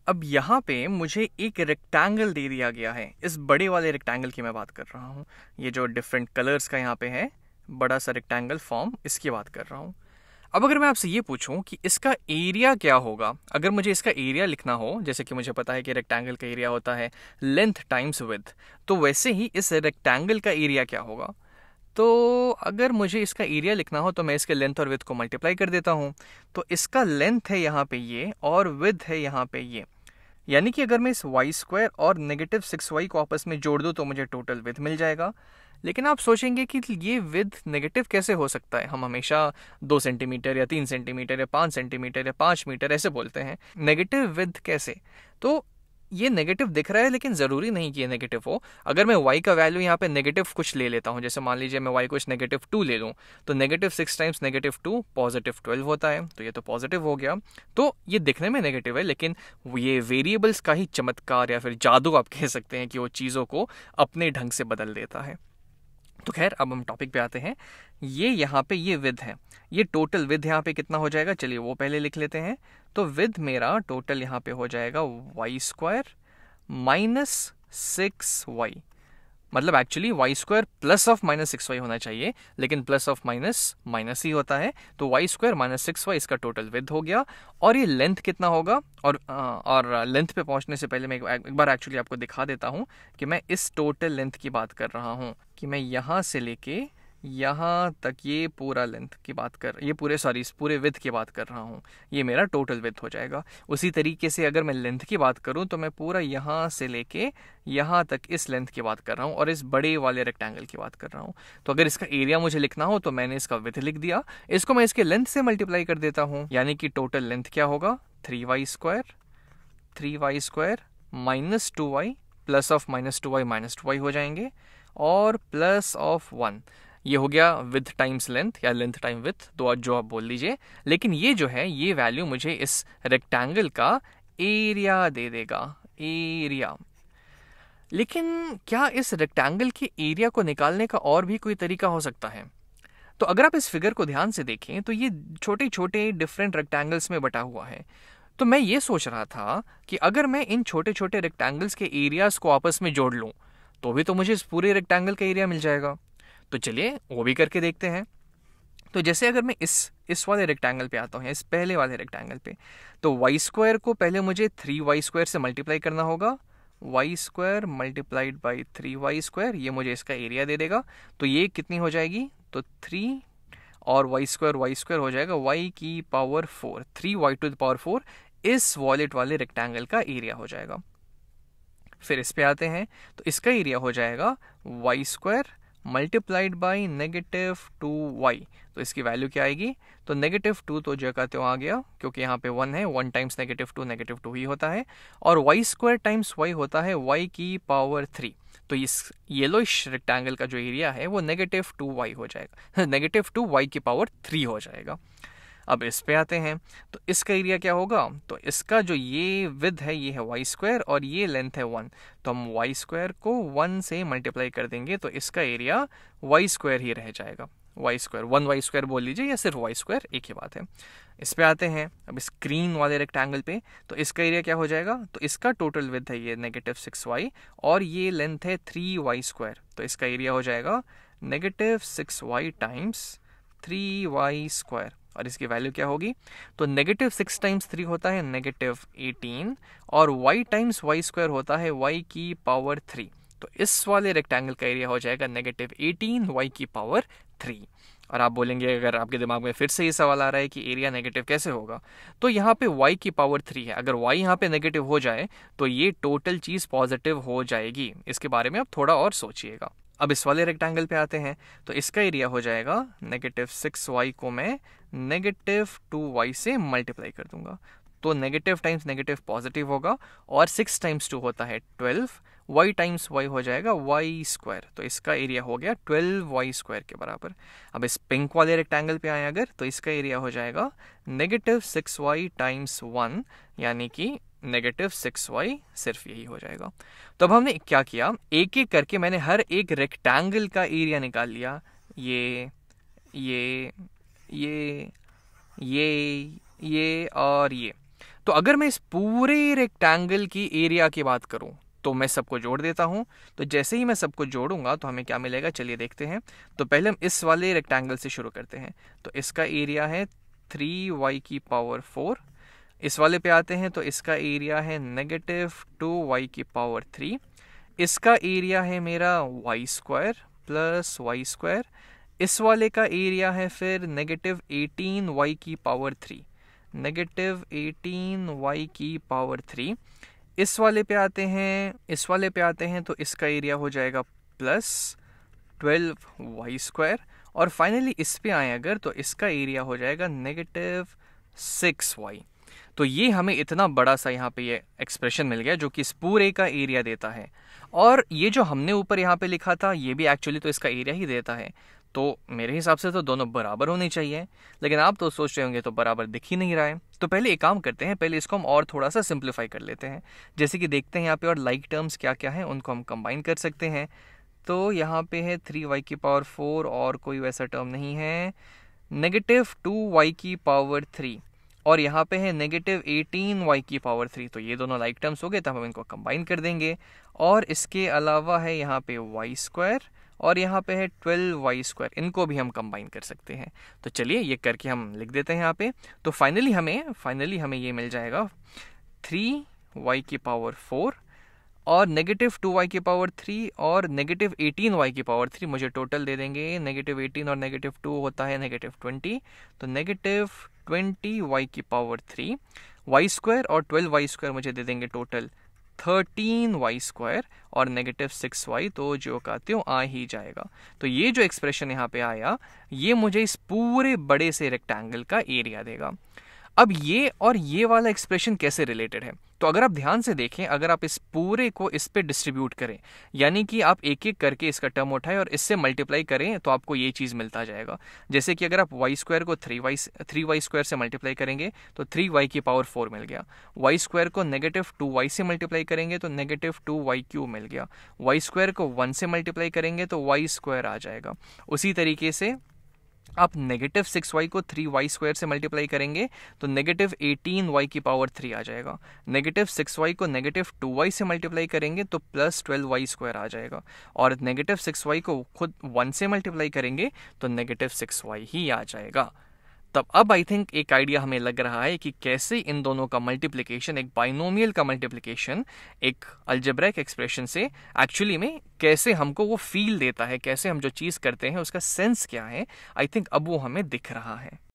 अब यहाँ पे मुझे एक रेक्टेंगल दे दिया गया है, इस बड़े वाले रेक्टेंगल की मैं बात कर रहा हूँ। ये जो डिफरेंट कलर्स का यहाँ पे है बड़ा सा रेक्टेंगल फॉर्म, इसकी बात कर रहा हूँ। अब अगर मैं आपसे ये पूछूं कि इसका एरिया क्या होगा, अगर मुझे इसका एरिया लिखना हो, जैसे कि मुझे पता है कि रेक्टेंगल का एरिया होता है लेंथ टाइम्स विड्थ, तो वैसे ही इस रेक्टेंगल का एरिया क्या होगा। तो अगर मुझे इसका एरिया लिखना हो तो मैं इसके लेंथ और विड्थ को मल्टीप्लाई कर देता हूँ। तो इसका लेंथ है यहाँ पे ये और विड्थ है यहाँ पे ये, यानी कि अगर मैं इस वाई स्क्वायर और -6y को आपस में जोड़ दूँ तो मुझे टोटल विड्थ मिल जाएगा। लेकिन आप सोचेंगे कि ये विड्थ नेगेटिव कैसे हो सकता है, हम हमेशा 2 सेंटीमीटर या 3 सेंटीमीटर या 5 सेंटीमीटर या 5 मीटर ऐसे बोलते हैं, नेगेटिव विड्थ कैसे। तो ये नेगेटिव दिख रहा है लेकिन ज़रूरी नहीं कि ये नेगेटिव हो। अगर मैं y का वैल्यू यहाँ पे नेगेटिव कुछ ले लेता हूँ, जैसे मान लीजिए मैं y कुछ -2 ले लूँ, तो -6 टाइम्स -2 +12 होता है, तो ये तो पॉजिटिव हो गया। तो ये दिखने में नेगेटिव है, लेकिन ये वेरिएबल्स का ही चमत्कार या फिर जादू आप कह सकते हैं कि वो चीज़ों को अपने ढंग से बदल देता है। तो खैर अब हम टॉपिक पे आते हैं। ये यहाँ पे ये विद है, ये टोटल विद यहाँ पे कितना हो जाएगा, चलिए वो पहले लिख लेते हैं। तो विद मेरा टोटल यहाँ पे हो जाएगा y² -6y, मतलब एक्चुअली y² +(-6y) होना चाहिए, लेकिन +(-) ही होता है। तो y² -6y इसका टोटल विद हो गया। और ये लेंथ कितना होगा, और लेंथ पे पहुंचने से पहले मैं एक बार एक्चुअली आपको दिखा देता हूं कि मैं इस टोटल लेंथ की बात कर रहा हूं, कि मैं यहां से लेके यहाँ तक ये पूरा लेंथ की बात कर, ये पूरे इस पूरे विड्थ की बात कर रहा हूँ, ये मेरा टोटल विड्थ हो जाएगा। उसी तरीके से अगर मैं लेंथ की बात करूँ तो मैं पूरा यहाँ से लेके यहाँ तक इस लेंथ की बात कर रहा हूँ और इस बड़े वाले रेक्टेंगल की बात कर रहा हूँ। तो अगर इसका एरिया मुझे लिखना हो तो मैंने इसका विड्थ लिख दिया, इसको मैं इसके लेंथ से मल्टीप्लाई कर देता हूँ, यानी कि टोटल लेंथ क्या होगा 3y² -2y +(-2y) -2y हो जाएंगे, और +(1) ये हो गया विथ टाइम्स लेंथ या लेंथ टाइम विथ, तो जो आप बोल लीजिए। लेकिन ये जो है ये वैल्यू मुझे इस रेक्टेंगल का एरिया दे देगा, एरिया। लेकिन क्या इस रेक्टेंगल के एरिया को निकालने का और भी कोई तरीका हो सकता है। तो अगर आप इस फिगर को ध्यान से देखें तो ये छोटे छोटे डिफरेंट रेक्टेंगल्स में बटा हुआ है। तो मैं ये सोच रहा था कि अगर मैं इन छोटे छोटे रेक्टेंगल्स के एरियाज को आपस में जोड़ लूं तो भी तो मुझे इस पूरे रेक्टेंगल का एरिया मिल जाएगा। तो चलिए वो भी करके देखते हैं। तो जैसे अगर मैं इस वाले रेक्टेंगल पे आता हूँ, इस पहले वाले रेक्टेंगल पे, तो y² को पहले मुझे 3y² से मल्टीप्लाई करना होगा, y² मल्टीप्लाइड बाई 3y², ये मुझे इसका एरिया दे देगा। तो ये कितनी हो जाएगी, तो 3 और y² हो जाएगा y⁴, 3y⁴ इस वॉलेट वाले रेक्टेंगल का एरिया हो जाएगा। फिर इस पे आते हैं, तो इसका एरिया हो जाएगा y² मल्टीप्लाइड बाई -2y, तो इसकी वैल्यू क्या आएगी, तो -2 तो जो का त्यों आ गया, क्योंकि यहाँ पे 1 है, 1 टाइम्स -2 ही होता है, और y² टाइम्स y होता है y⁴। तो इस येलोइश रेक्टेंगल का जो एरिया है वो -2y हो जाएगा, -2y⁴ हो जाएगा। अब इस पे आते हैं, तो इसका एरिया क्या होगा, तो इसका जो ये विड्थ है ये है y² और ये लेंथ है 1, तो हम y² को 1 से मल्टीप्लाई कर देंगे तो इसका एरिया y² ही रह जाएगा, y² 1y² बोल लीजिए या सिर्फ y², एक ही बात है। इस पे आते हैं अब इस ग्रीन वाले रेक्टेंगल पे, तो इसका एरिया क्या हो जाएगा, तो इसका टोटल विड्थ है ये -6y और ये लेंथ है 3y², तो इसका एरिया हो जाएगा -6y टाइम्स 3y², और इसकी वैल्यू क्या होगी, तो -6 टाइम्स 3 होता है -18 और y टाइम्स y² होता है y⁴। तो इस वाले रेक्टेंगल का एरिया हो जाएगा -18 y⁴। और आप बोलेंगे, अगर आपके दिमाग में फिर से ये सवाल आ रहा है कि एरिया नेगेटिव कैसे होगा, तो यहाँ पे y⁴ है, अगर y यहाँ पे नेगेटिव हो जाए तो ये टोटल चीज़ पॉजिटिव हो जाएगी। इसके बारे में आप थोड़ा और सोचिएगा। अब इस वाले रेक्टेंगल पे आते हैं, तो इसका एरिया हो जाएगा -6y को मैं -2y से मल्टीप्लाई कर दूंगा, तो नेगेटिव टाइम्स नेगेटिव पॉजिटिव होगा, और 6 टाइम्स 2 होता है 12, y टाइम्स y हो जाएगा y², तो इसका एरिया हो गया 12y² के बराबर। अब इस पिंक वाले रेक्टेंगल पे आए अगर, तो इसका एरिया हो जाएगा -6y टाइम्स 1, यानी कि -6y, सिर्फ यही हो जाएगा। तो अब हमने क्या किया, एक एक करके मैंने हर एक रेक्टेंगल का एरिया निकाल लिया, ये ये ये ये और ये। तो अगर मैं इस पूरे रेक्टेंगल की एरिया की बात करूं तो मैं सबको जोड़ देता हूं। तो जैसे ही मैं सबको जोड़ूंगा तो हमें क्या मिलेगा, चलिए देखते हैं। तो पहले हम इस वाले रेक्टेंगल से शुरू करते हैं। तो इसका एरिया है 3y⁴। इस वाले पे आते हैं तो इसका एरिया है -2y⁴। इसका एरिया है मेरा y² + y²। इस वाले का एरिया है फिर -18y⁴। -18y⁴। इस वाले पे आते हैं तो इसका एरिया हो जाएगा +12y²। और फाइनली इस पे आए अगर तो इसका एरिया हो जाएगा -6y। तो ये हमें इतना बड़ा सा यहाँ पे ये एक्सप्रेशन मिल गया जो कि इस पूरे का एरिया देता है। और ये जो हमने ऊपर यहाँ पे लिखा था ये भी एक्चुअली तो इसका एरिया ही देता है। तो मेरे हिसाब से तो दोनों बराबर होने चाहिए, लेकिन आप तो सोच रहे होंगे तो बराबर दिख ही नहीं रहा है। तो पहले एक काम करते हैं, पहले इसको हम और थोड़ा सा सिंप्लीफाई कर लेते हैं। जैसे कि देखते हैं यहाँ पे और लाइक टर्म्स क्या क्या है, उनको हम कंबाइन कर सकते हैं। तो यहाँ पे है 3y⁴ और कोई वैसा टर्म नहीं है, -2y⁴। और यहाँ पे है -18y⁴। तो ये दोनों लाइक टर्म्स हो गए, तब हम इनको कंबाइन कर देंगे। और इसके अलावा है यहाँ पे y² और यहाँ पे है 12y², इनको भी हम कंबाइन कर सकते हैं। तो चलिए ये करके हम लिख देते हैं यहाँ पे। तो फाइनली हमें ये मिल जाएगा 3y⁴ और -2y⁴ और -18y⁴। मुझे टोटल दे देंगे, -18 और -2 होता है -20। तो -20y⁴, y² और 12y² मुझे दे देंगे टोटल 13y² और -6y। तो जो का त्यों आ ही जाएगा। तो ये जो एक्सप्रेशन यहाँ पे आया ये मुझे इस पूरे बड़े से रेक्टेंगल का एरिया देगा। अब ये और ये वाला एक्सप्रेशन कैसे रिलेटेड है, तो अगर आप ध्यान से देखें, अगर आप इस पूरे को इस पे डिस्ट्रीब्यूट करें, यानी कि आप एक एक करके इसका टर्म उठाएं और इससे मल्टीप्लाई करें, तो आपको ये चीज़ मिलता जाएगा। जैसे कि अगर आप y² को 3y² से मल्टीप्लाई करेंगे तो 3y⁴ मिल गया। y² को -2y से मल्टीप्लाई करेंगे तो -2y³ मिल गया। y² को 1 से मल्टीप्लाई करेंगे तो y² आ जाएगा। उसी तरीके से आप -6y को 3y² से मल्टीप्लाई करेंगे तो -18y⁴ आ जाएगा। -6y को -2y से मल्टीप्लाई करेंगे तो +12y² आ जाएगा। और -6y को खुद 1 से मल्टीप्लाई करेंगे तो -6y ही आ जाएगा। तब अब आई थिंक एक आइडिया हमें लग रहा है कि कैसे इन दोनों का मल्टीप्लिकेशन, एक बाइनोमियल का मल्टीप्लिकेशन एक अलजेब्रिक एक्सप्रेशन से एक्चुअली में कैसे हमको वो फील देता है, कैसे हम जो चीज़ करते हैं उसका सेंस क्या है। आई थिंक अब वो हमें दिख रहा है।